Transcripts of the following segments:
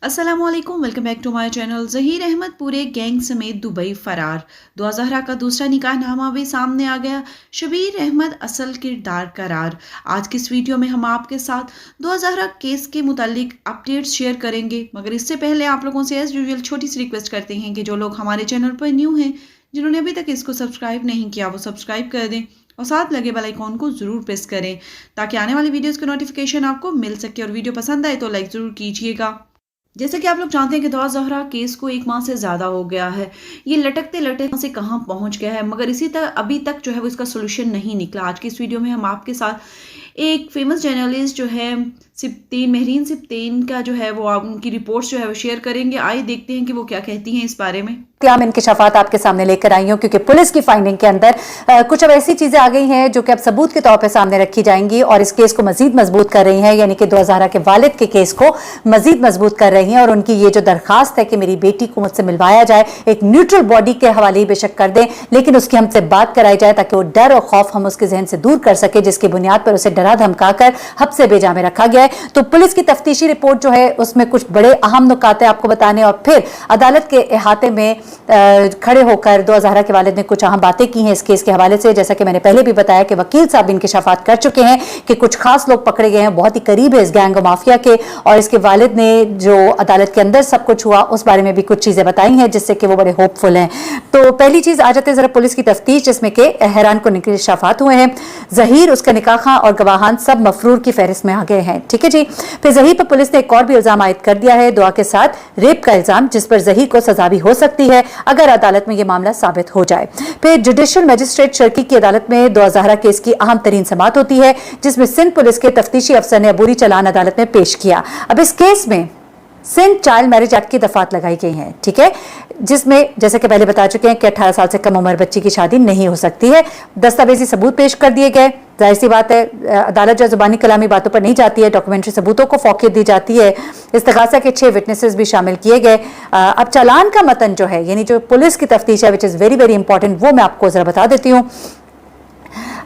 अस्सलामुअलैकुम, welcome back to my channel. Zaheer Ahmed पूरे gang समेत दुबई फरार। दुआ ज़हरा का दूसरा निकाहनामा भी सामने आ गया। शबीर अहमद असल किरदार करार। आज की इस वीडियो में हम आपके साथ दुआ ज़हरा केस के मुतालिक अपडेट्स शेयर करेंगे, मगर इससे पहले आप लोगों से एज यूजुअल छोटी सी रिक्वेस्ट करते हैं कि जो लोग हमारे चैनल पर न्यू हैं, जिन्होंने अभी तक इसको सब्सक्राइब नहीं किया, वो सब्सक्राइब कर दें और साथ लगे बेल आइकॉन को ज़रूर प्रेस करें ताकि आने वाली वीडियोस की नोटिफिकेशन आपको मिल सके। और वीडियो पसंद आए तो लाइक ज़रूर कीजिएगा। जैसे कि आप लोग जानते हैं कि दुआ ज़हरा केस को 1 माह से ज़्यादा हो गया है। ये लटकते लटकते से कहाँ पहुँच गया है, मगर इसी तरह अभी तक जो है वो इसका सोल्यूशन नहीं निकला। आज की इस वीडियो में हम आपके साथ एक फेमस जर्नलिस्ट जो है सिप्तेन, महरीन सिप्तेन का जो है वो उनकी रिपोर्ट्स जो है वो शेयर करेंगे। आइए देखते हैं कि वो क्या कहती हैं इस बारे में। क्याम इंकशाफात आपके सामने लेकर आई हूं क्योंकि पुलिस की फाइंडिंग के अंदर कुछ अब ऐसी चीजें आ गई हैं जो कि अब सबूत के तौर पे सामने रखी जाएंगी और इस केस को मजीद मजबूत कर रही हैं, यानी कि दुआ ज़हरा के वालिद के केस को मजीद मजबूत कर रही हैं। और उनकी ये जो दरखास्त है कि मेरी बेटी को मुझसे मिलवाया जाए, एक न्यूट्रल बॉडी के हवाले बेशक कर दें, लेकिन उसकी हमसे बात कराई जाए ताकि वो डर और खौफ हम उसके जहन से दूर कर सके, जिसकी बुनियाद पर उसे डरा धमकाकर हब्से बेजा में रखा गया है। तो पुलिस की तफ्तीशी रिपोर्ट जो है उसमें कुछ बड़े अहम नुकाते आपको बताने और फिर अदालत के इहाते में खड़े होकर दुआ ज़हरा के वालिद ने कुछ अहम बातें की हैं इस केस के हवाले से। जैसा कि मैंने पहले भी बताया कि वकील साहब इंकशाफात कर चुके हैं कि कुछ खास लोग पकड़े गए हैं, बहुत ही करीब है इस गैंग माफिया के, और इसके वालिद ने जो अदालत के अंदर सब कुछ हुआ उस बारे में भी कुछ चीजें बताई हैं जिससे कि वो बड़े होपफुल हैं। तो पहली चीज आ जाते हैं जरा पुलिस की तफ्तीश, जिसमें कि हैरान कुन इंकशाफात हुए हैं। ज़हीर, उसका निकाह खां और गवाहान सब मफरूर की फहरिस्त में आ गए हैं। ठीक है जी। फिर ज़हीर पर पुलिस ने एक और भी इल्जाम आयद कर दिया है, दुआ के साथ रेप का इल्जाम, जिस पर ज़हीर को सजा भी हो सकती है अगर अदालत में यह मामला साबित हो जाए। फिर जुडिशियल मजिस्ट्रेट शर्की की अदालत में दुआ ज़हरा केस की अहम तरीन समाअत होती है, जिसमें सिंध पुलिस के तफ्तीशी अफसर ने अबूरी चालान अदालत में पेश किया। अब इस केस में सिंध चाइल्ड मैरिज एक्ट की दफात लगाई गई हैं, ठीक है, जिसमें जैसे कि पहले बता चुके हैं कि 18 साल से कम उम्र बच्ची की शादी नहीं हो सकती है। दस्तावेजी सबूत पेश कर दिए गए। जाहिर सी बात है अदालत जो जुबानी कलामी बातों पर नहीं जाती है, डॉक्यूमेंट्री सबूतों को फौकियत दी जाती है। इस्तगासा के 6 विटनेसेस भी शामिल किए गए। अब चालान का मतन जो है, यानी जो पुलिस की तफ्तीश है, which is very very important, वो मैं आपको जरा बता देती हूँ।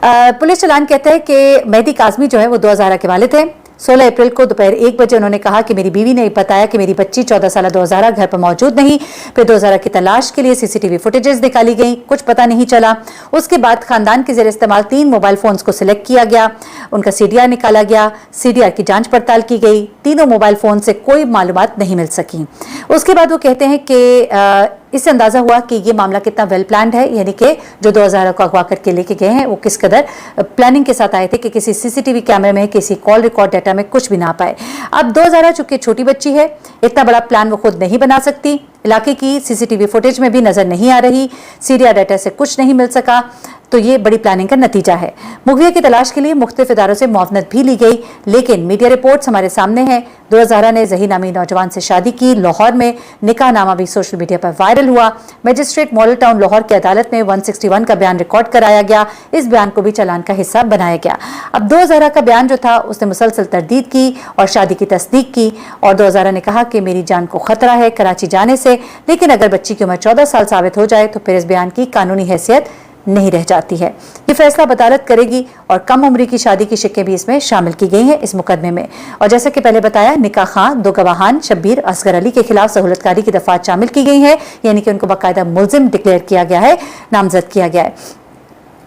पुलिस चालान कहता है कि मेहदी काज़मी जो है वो दुआ ज़हरा के वालिद हैं। 16 अप्रैल को दोपहर 1 बजे उन्होंने कहा कि मेरी बीवी ने बताया कि मेरी बच्ची 14 साल दुआ ज़हरा घर पर मौजूद नहीं। फिर दुआ ज़हरा की तलाश के लिए सीसीटीवी फुटेजेस निकाली गई, कुछ पता नहीं चला। उसके बाद खानदान के ज़रिए इस्तेमाल 3 मोबाइल फ़ोन्स को सिलेक्ट किया गया, उनका CDR निकाला गया, CDR की जांच पड़ताल की गई। तीनों मोबाइल फ़ोन से कोई मालूमात नहीं मिल सकी। उसके बाद वो कहते हैं कि इससे अंदाज़ा हुआ कि ये मामला कितना वेल प्लान्ड है, यानी कि जो दुआ ज़हरा को अगवा करके लेके गए हैं वो किस कदर प्लानिंग के साथ आए थे कि किसी सीसीटीवी कैमरे में, किसी कॉल रिकॉर्ड डाटा में कुछ भी ना पाए। अब दुआ ज़हरा चूंकि छोटी बच्ची है, इतना बड़ा प्लान वो खुद नहीं बना सकती। इलाके की सीसीटीवी फुटेज में भी नज़र नहीं आ रही, CDR डाटा से कुछ नहीं मिल सका, तो ये बड़ी प्लानिंग का नतीजा है। मुग़विया की तलाश के लिए मुख्तलिफ इदारों से मुआवनत भी ली गई, लेकिन मीडिया रिपोर्ट्स हमारे सामने हैं। दुआ ज़हरा ने ज़हीर नामी नौजवान से शादी की। लाहौर में निकाहनामा भी सोशल मीडिया पर वायरल हुआ। मजिस्ट्रेट मॉडल टाउन लाहौर की अदालत में 161 का बयान रिकॉर्ड कराया गया। इस बयान को भी चालान का हिस्सा बनाया गया। अब दुआ ज़हरा का बयान जो था उसने मुसलसल तरदीद की और शादी की तस्दीक की, और दुआ ज़हरा ने कहा कि मेरी जान को खतरा है कराची जाने से, लेकिन अगर बच्ची की उम्र 14 साल साबित हो जाए तो फिर इस बयान की कानूनी हैसियत नहीं रह जाती है। ये फैसला अदालत करेगी, और कम उम्री की शादी की शिक्कें भी इसमें शामिल की गई हैं इस मुकदमे में। और जैसे कि पहले बताया, निकाह खां, 2 गवाहान शब्बीर असगर अली के खिलाफ सहूलतकारी की दफात शामिल की गई है, यानी कि उनको बाकायदा मुल्जिम डिक्लेयर किया गया है, नामजद किया गया है।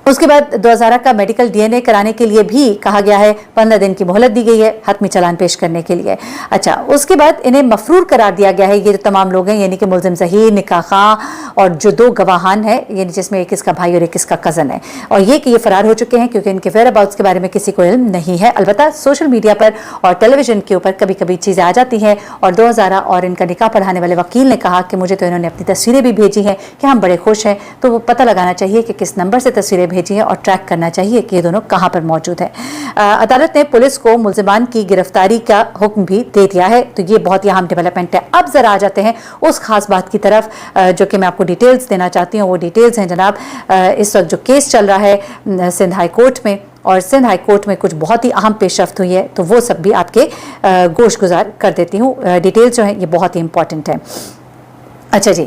उसके बाद दुआ ज़हरा का मेडिकल DNA कराने के लिए भी कहा गया है, 15 दिन की मोहलत दी गई है हतमी चालान पेश करने के लिए। अच्छा, उसके बाद इन्हें मफरूर करार दिया गया है। ये जो तमाम लोग हैं, यानी कि मुल्जिम ज़हीर, निकाह खां और जो 2 गवाहान हैं, यानी जिसमें एक इसका भाई और एक इसका कज़न है, और ये कि ये फरार हो चुके हैं क्योंकि इनके वेयर अबाउट्स के बारे में किसी को इल्म नहीं है। अलबत्ता सोशल मीडिया पर और टेलीविजन के ऊपर कभी कभी चीज़ें आ जाती हैं, और दुआ ज़हरा और इनका निकाह पढ़ाने वाले वकील ने कहा कि मुझे तो इन्होंने अपनी तस्वीरें भी भेजी हैं कि हम बड़े खुश हैं, तो वो पता लगाना चाहिए कि किस नंबर से तस्वीरें भेजी हैं और ट्रैक करना चाहिए कि ये दोनों कहां पर मौजूद है। अदालत ने पुलिस को मुल्जिमान की गिरफ्तारी का हुक्म भी दे दिया है। तो ये बहुत ही अहम डेवलपमेंट है। अब जरा आ जाते हैं उस खास बात की तरफ जो कि मैं आपको डिटेल्स देना चाहती हूँ। वो डिटेल्स हैं जनाब, इस वक्त जो केस चल रहा है सिंध हाई कोर्ट में, और सिंध हाई कोर्ट में कुछ बहुत ही अहम पेशरफ्त हुई है, तो वो सब भी आपके गोश गुजार कर देती हूँ। डिटेल्स जो है ये बहुत ही इंपॉर्टेंट है। अच्छा जी,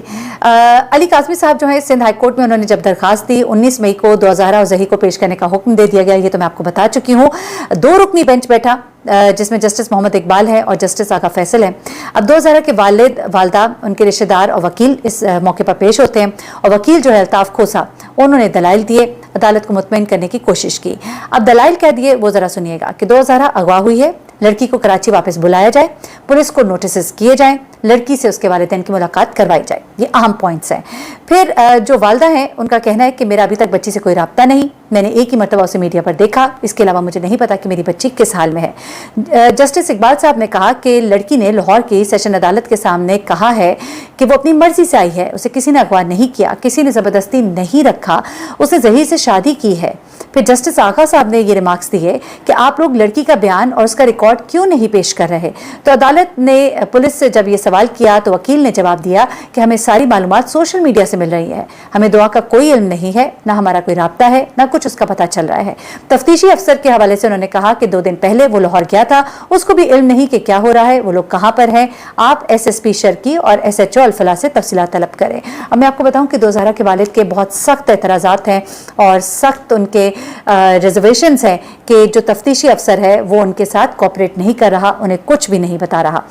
अली काज़मी साहब जो है सिंध हाई कोर्ट में उन्होंने जब दरखास्त दी 19 मई को 2 ज़हरा और ज़ही को पेश करने का हुक्म दे दिया गया। ये तो मैं आपको बता चुकी हूँ। 2 रुकनी बेंच बैठा जिसमें जस्टिस मोहम्मद इकबाल है और जस्टिस आगा फैसल है। अब 2 ज़हरा के वालिद, वालदा, उनके रिश्तेदार और वकील इस मौके पर पेश होते हैं और वकील जो है अल्ताफ खोसा, उन्होंने दलाइल दिए, अदालत को मुतमईन करने की कोशिश की। अब दलाइल क्या दिए वो ज़रा सुनिएगा कि 2 ज़हरा अगवा हुई है, लड़की को कराची वापस बुलाया जाए, पुलिस को नोटिस किए जाएं, लड़की से उसके वालिदैन की मुलाकात करवाई जाए। ये अहम पॉइंट्स हैं। फिर जो वालदा हैं उनका कहना है कि मेरा अभी तक बच्ची से कोई राब्ता नहीं, मैंने एक ही मरतबा उसे मीडिया पर देखा, इसके अलावा मुझे नहीं पता कि मेरी बच्ची किस हाल में है। जस्टिस इकबाल साहब ने कहा कि लड़की ने लाहौर की सेशन अदालत के सामने कहा है कि वो अपनी मर्जी से आई है, उसे किसी ने अगवा नहीं किया, किसी ने ज़बरदस्ती नहीं रखा, उसने ज़हीर से शादी की है। फिर जस्टिस आगा साहब ने ये रिमार्क्स दिए कि आप लोग लड़की का बयान और उसका रिकॉर्ड क्यों नहीं पेश कर रहे। तो अदालत ने पुलिस से जब ये सवाल किया तो वकील ने जवाब दिया कि हमें सारी मालूमात सोशल मीडिया से मिल रही है, हमें दुआ का कोई इल्म नहीं है, ना हमारा कोई राब्ता है, ना कुछ उसका पता चल रहा है। तफ्तीशी अफसर के हवाले से उन्होंने कहा कि 2 दिन पहले वो लाहौर गया था, उसको भी इल्म नहीं कि क्या हो रहा है, वो लोग कहाँ पर हैं। आप SSP शर्की और SHO अल-फलाह से तफसीलात तलब करें। अब मैं आपको बताऊं कि 2 ज़हरा के वालिद के बहुत सख्त एतराज़ात हैं और सख्त उनके रिजर्वेशंस हैं कि जो तफ्तीशी अफसर है वो उनके साथ कोऑपरेट नहीं कर रहा, उन्हें कुछ भी नहीं बता रहा।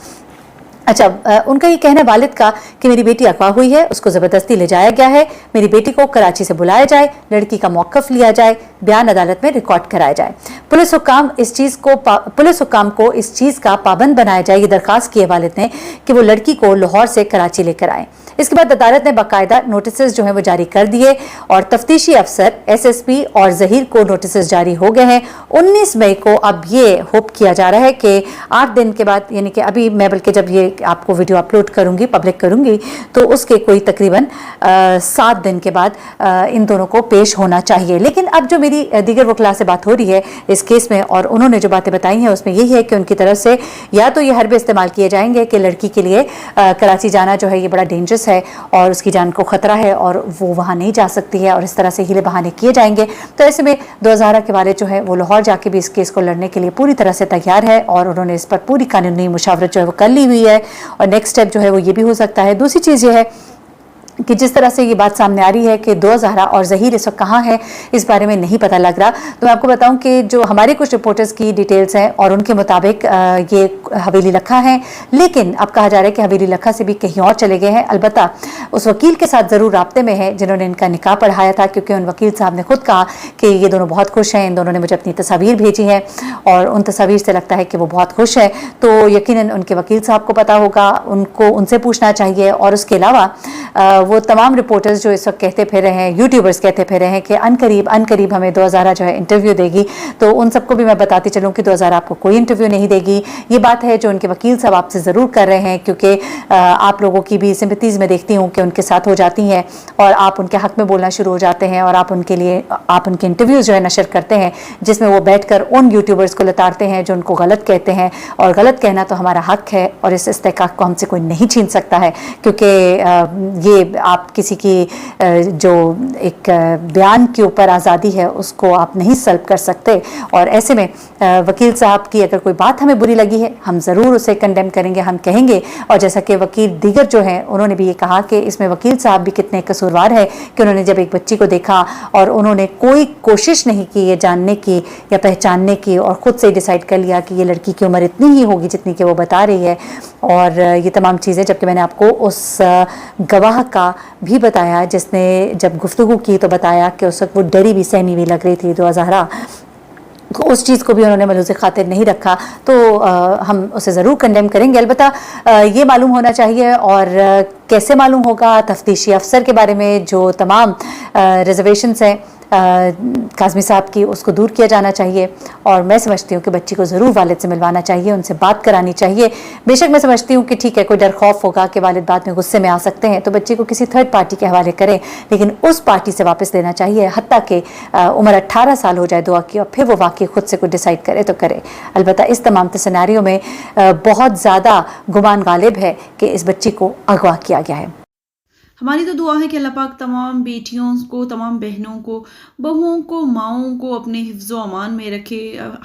अच्छा, उनका ये कहना है वालिद का कि मेरी बेटी अगवा हुई है, उसको ज़बरदस्ती ले जाया गया है, मेरी बेटी को कराची से बुलाया जाए, लड़की का मौक़िफ़ लिया जाए, बयान अदालत में रिकॉर्ड कराया जाए, पुलिस हुक्काम को इस चीज़ का पाबंद बनाया जाए। ये दरख्वास्त की है वालिद ने कि वो लड़की को लाहौर से कराची लेकर आए। इसके बाद अदालत ने बाकायदा नोटिस जो है वो जारी कर दिए और तफ्तीशी अफसर SSP और ज़हीर को नोटिस जारी हो गए हैं। 19 मई को अब ये होप किया जा रहा है कि 8 दिन के बाद, यानी कि अभी मैं बल्कि जब ये आपको वीडियो अपलोड करूंगी, पब्लिक करूंगी, तो उसके कोई तकरीबन 7 दिन के बाद इन दोनों को पेश होना चाहिए। लेकिन अब जो मेरी दीगर वकला से बात हो रही है इस केस में और उन्होंने जो बातें बताई हैं उसमें यही है कि उनकी तरफ से या तो ये हरबे इस्तेमाल किए जाएंगे कि लड़की के लिए कराची जाना जो है ये बड़ा डेंजरस है और उसकी जान को खतरा है और वो वहाँ नहीं जा सकती है और इस तरह से हीले बहाने किए जाएंगे। तो ऐसे में 2 ज़हरा के वालिद जो है वो लाहौर जाके भी इस केस को लड़ने के लिए पूरी तरह से तैयार है और उन्होंने इस पर पूरी कानूनी मुशावरत जो है वो कर ली हुई है और नेक्स्ट स्टेप जो है वो ये भी हो सकता है। दूसरी चीज़ ये है कि जिस तरह से ये बात सामने आ रही है कि 2 ज़हरा और ज़हीर इस वक्त कहाँ है, इस बारे में नहीं पता लग रहा। तो मैं आपको बताऊं कि जो हमारे कुछ रिपोर्टर्स की डिटेल्स हैं और उनके मुताबिक ये हवेली लखा है, लेकिन अब कहा जा रहा है कि हवेली लखा से भी कहीं और चले गए हैं। अलबत्ता उस वकील के साथ ज़रूर राब्ते में है जिन्होंने इनका निकाह पढ़ाया था, क्योंकि उन वकील साहब ने खुद कहा कि ये दोनों बहुत खुश हैं, इन दोनों ने मुझे अपनी तस्वीर भेजी है और उन तस्वीर से लगता है कि वो बहुत खुश है। तो यकीनन उनके वकील साहब को पता होगा, उनको उनसे पूछना चाहिए। और उसके अलावा वो तमाम रिपोर्टर्स जो इस वक्त कहते फिर रहे हैं, यूट्यूबर्स कहते फिर रहे हैं कि अनकरीब हमें 2 ज़हरा जो है इंटरव्यू देगी, तो उन सबको भी मैं बताती चलूँ कि 2 ज़हरा आपको कोई इंटरव्यू नहीं देगी। ये बात है जो उनके वकील साहब आपसे ज़रूर कर रहे हैं, क्योंकि आप लोगों की भी सिंपैथीज़ में देखती हूँ कि उनके साथ हो जाती हैं और आप उनके हक़ में बोलना शुरू हो जाते हैं और आप उनके इंटरव्यूज़ जो है नशर करते हैं जिसमें वो बैठ कर उन यूट्यूबर्स को लताड़ते हैं जो उनको गलत कहते हैं। और गलत कहना तो हमारा हक़ है और इस इस्तेहक़ाक़ को हमसे कोई नहीं छीन सकता है, क्योंकि ये आप किसी की जो एक बयान के ऊपर आज़ादी है उसको आप नहीं सल्ब कर सकते। और ऐसे में वकील साहब की अगर कोई बात हमें बुरी लगी है हम ज़रूर उसे कंडेम करेंगे, हम कहेंगे। और जैसा कि वकील दीगर जो हैं उन्होंने भी ये कहा कि इसमें वकील साहब भी कितने कसूरवार है कि उन्होंने जब एक बच्ची को देखा और उन्होंने कोई कोशिश नहीं की ये जानने की या पहचानने की और ख़ुद से डिसाइड कर लिया कि ये लड़की की उम्र इतनी ही होगी जितनी कि वो बता रही है और ये तमाम चीज़ें। जबकि मैंने आपको उस गवाह का भी बताया जिसने जब गुफ्तगू की तो बताया कि उस वक्त वो डरी भी सहमी भी लग रही थी 2 ज़हरा, उस चीज़ को भी उन्होंने मलूज़ खातिर नहीं रखा। तो हम उसे ज़रूर कंडेम करेंगे। अलबत्ता ये मालूम होना चाहिए और कैसे मालूम होगा, तफ्तीशी अफसर के बारे में जो तमाम रिजर्वेशंस हैं काज़मी साहब की उसको दूर किया जाना चाहिए। और मैं समझती हूँ कि बच्ची को ज़रूर वालिद से मिलवाना चाहिए, उनसे बात करानी चाहिए। बेशक मैं समझती हूँ कि ठीक है कोई डर खौफ होगा कि वालिद बाद में गुस्से में आ सकते हैं तो बच्ची को किसी थर्ड पार्टी के हवाले करें, लेकिन उस पार्टी से वापस लेना चाहिए हत्ता कि उम्र 18 साल हो जाए दुआ की और फिर वो वाकई खुद से कोई डिसाइड करे तो करे। अलबत्ता इस तमाम सिनेरियो में बहुत ज़्यादा गुमान गालिब है कि इस बच्ची को अगवा किया गया है। ہماری تو دعا ہے کہ اللہ پاک تمام بیٹیوں کو، تمام بہنوں کو، بہوؤں کو، ماؤں کو اپنے حفظ و امان میں رکھے،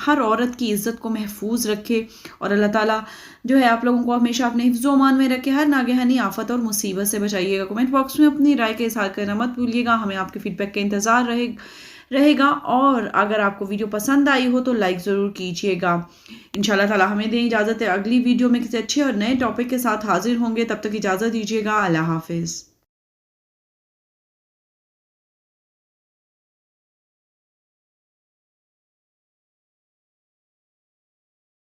ہر عورت کی عزت کو محفوظ رکھے، اور اللہ تعالیٰ جو ہے آپ لوگوں کو ہمیشہ اپنے حفظ و امان میں رکھے، ہر ناگہانی آفت اور مصیبت سے بچائیے گا۔ کمنٹ باکس میں اپنی رائے کا اظہار کرنا مت بھولیے گا، ہمیں آپ کے فیڈ بیک کا انتظار رہے گا، اور اگر آپ کو ویڈیو پسند آئی ہو تو لائک ضرور کیجیے گا۔ انشاءاللہ تعالیٰ ہمیں دیں اجازت ہے، اگلی ویڈیو میں کسی اچھے اور نئے ٹاپک کے ساتھ حاضر ہوں گے، تب تک اجازت دیجیے گا، اللہ حافظ۔